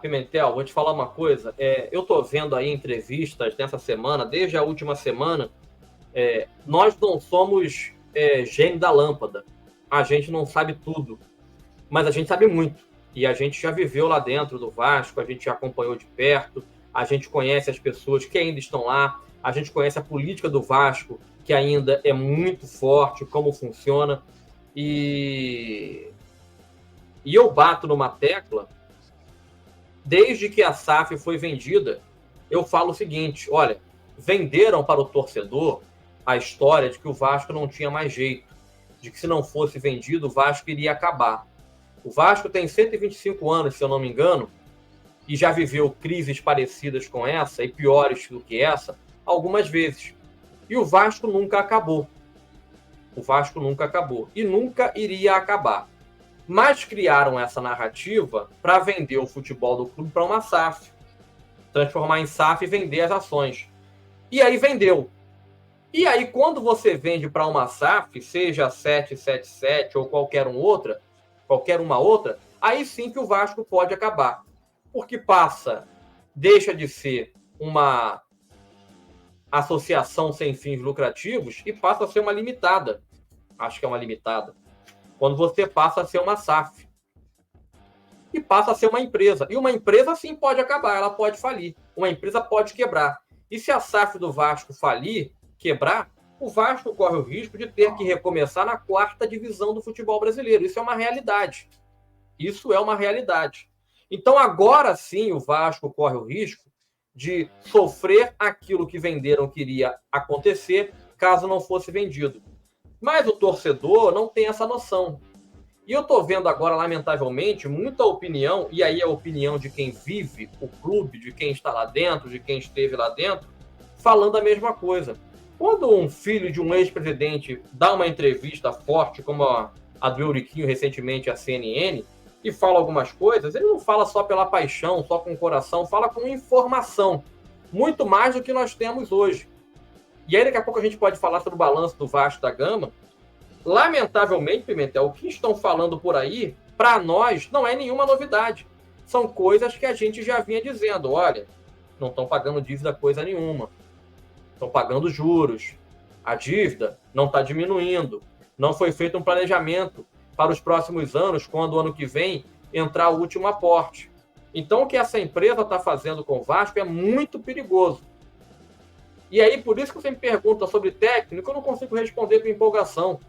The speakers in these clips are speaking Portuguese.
Pimentel, vou te falar uma coisa. Eu estou vendo aí entrevistas nessa semana, desde a última semana. Nós não somos gênio da lâmpada. A gente não sabe tudo, mas a gente sabe muito. E a gente já viveu lá dentro do Vasco, a gente já acompanhou de perto, a gente conhece as pessoas que ainda estão lá, a gente conhece a política do Vasco, que ainda é muito forte, como funciona. E, e eu bato numa tecla. Desde que a SAF foi vendida, eu falo o seguinte: olha, venderam para o torcedor a história de que o Vasco não tinha mais jeito, de que se não fosse vendido, o Vasco iria acabar. O Vasco tem 125 anos, se eu não me engano, e já viveu crises parecidas com essa, e piores do que essa, algumas vezes. E o Vasco nunca acabou. O Vasco nunca acabou. E nunca iria acabar. Mas criaram essa narrativa para vender o futebol do clube para uma SAF. Transformar em SAF e vender as ações. E aí vendeu. E aí, quando você vende para uma SAF, seja a 777 ou qualquer uma outra, aí sim que o Vasco pode acabar. Porque deixa de ser uma associação sem fins lucrativos e passa a ser uma limitada. Acho que é uma limitada. Quando você passa a ser uma SAF. E passa a ser uma empresa. E uma empresa, sim, pode acabar, ela pode falir. Uma empresa pode quebrar. E se a SAF do Vasco falir, quebrar, o Vasco corre o risco de ter que recomeçar na 4ª divisão do futebol brasileiro. Isso é uma realidade. Isso é uma realidade. Então, agora sim, o Vasco corre o risco de sofrer aquilo que venderam que iria acontecer caso não fosse vendido. Mas o torcedor não tem essa noção. E eu estou vendo agora, lamentavelmente, muita opinião, e aí é a opinião de quem vive o clube, de quem está lá dentro, de quem esteve lá dentro, falando a mesma coisa. Quando um filho de um ex-presidente dá uma entrevista forte, como a do Euriquinho recentemente à CNN, e fala algumas coisas, ele não fala só pela paixão, só com o coração, fala com informação. Muito mais do que nós temos hoje. E aí daqui a pouco a gente pode falar sobre o balanço do Vasco da Gama. Lamentavelmente, Pimentel, o que estão falando por aí, para nós, não é nenhuma novidade. São coisas que a gente já vinha dizendo. Olha, não estão pagando dívida coisa nenhuma. Estão pagando juros. A dívida não está diminuindo. Não foi feito um planejamento para os próximos anos, quando o ano que vem entrar o último aporte. Então, o que essa empresa está fazendo com o Vasco é muito perigoso. E aí, por isso que você me pergunta sobre técnico, eu não consigo responder com empolgação.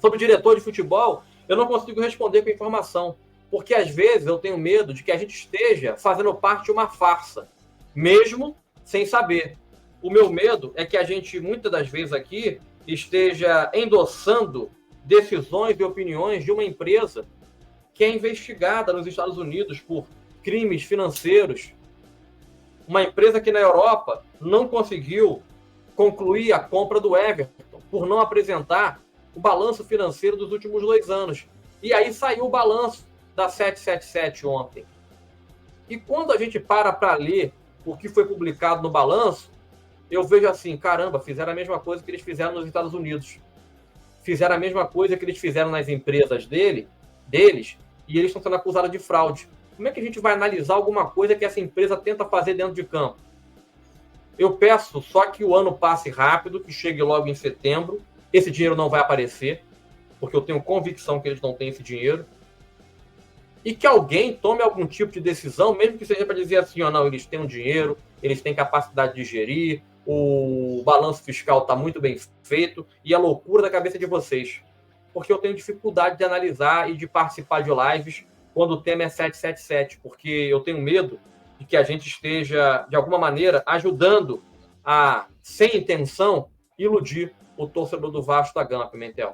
Sobre diretor de futebol, eu não consigo responder com informação. Porque, às vezes, eu tenho medo de que a gente esteja fazendo parte de uma farsa, mesmo sem saber. O meu medo é que a gente, muitas das vezes aqui, esteja endossando decisões e opiniões de uma empresa que é investigada nos Estados Unidos por crimes financeiros. Uma empresa que na Europa não conseguiu concluir a compra do Everton por não apresentar o balanço financeiro dos últimos 2 anos. E aí saiu o balanço da 777 ontem. E quando a gente para ler o que foi publicado no balanço, eu vejo assim, caramba, fizeram a mesma coisa que eles fizeram nos Estados Unidos. Fizeram a mesma coisa que eles fizeram nas empresas deles, e eles estão sendo acusados de fraude. Como é que a gente vai analisar alguma coisa que essa empresa tenta fazer dentro de campo? Eu peço só que o ano passe rápido, que chegue logo em setembro. Esse dinheiro não vai aparecer, porque eu tenho convicção que eles não têm esse dinheiro. E que alguém tome algum tipo de decisão, mesmo que seja para dizer assim, não, eles têm um dinheiro, eles têm capacidade de gerir, o balanço fiscal está muito bem feito, e a loucura da cabeça de vocês. Porque eu tenho dificuldade de analisar e de participar de lives quando o tema é 777, porque eu tenho medo de que a gente esteja, de alguma maneira, ajudando a, sem intenção, iludir o torcedor do Vasco da Gama, Pimentel.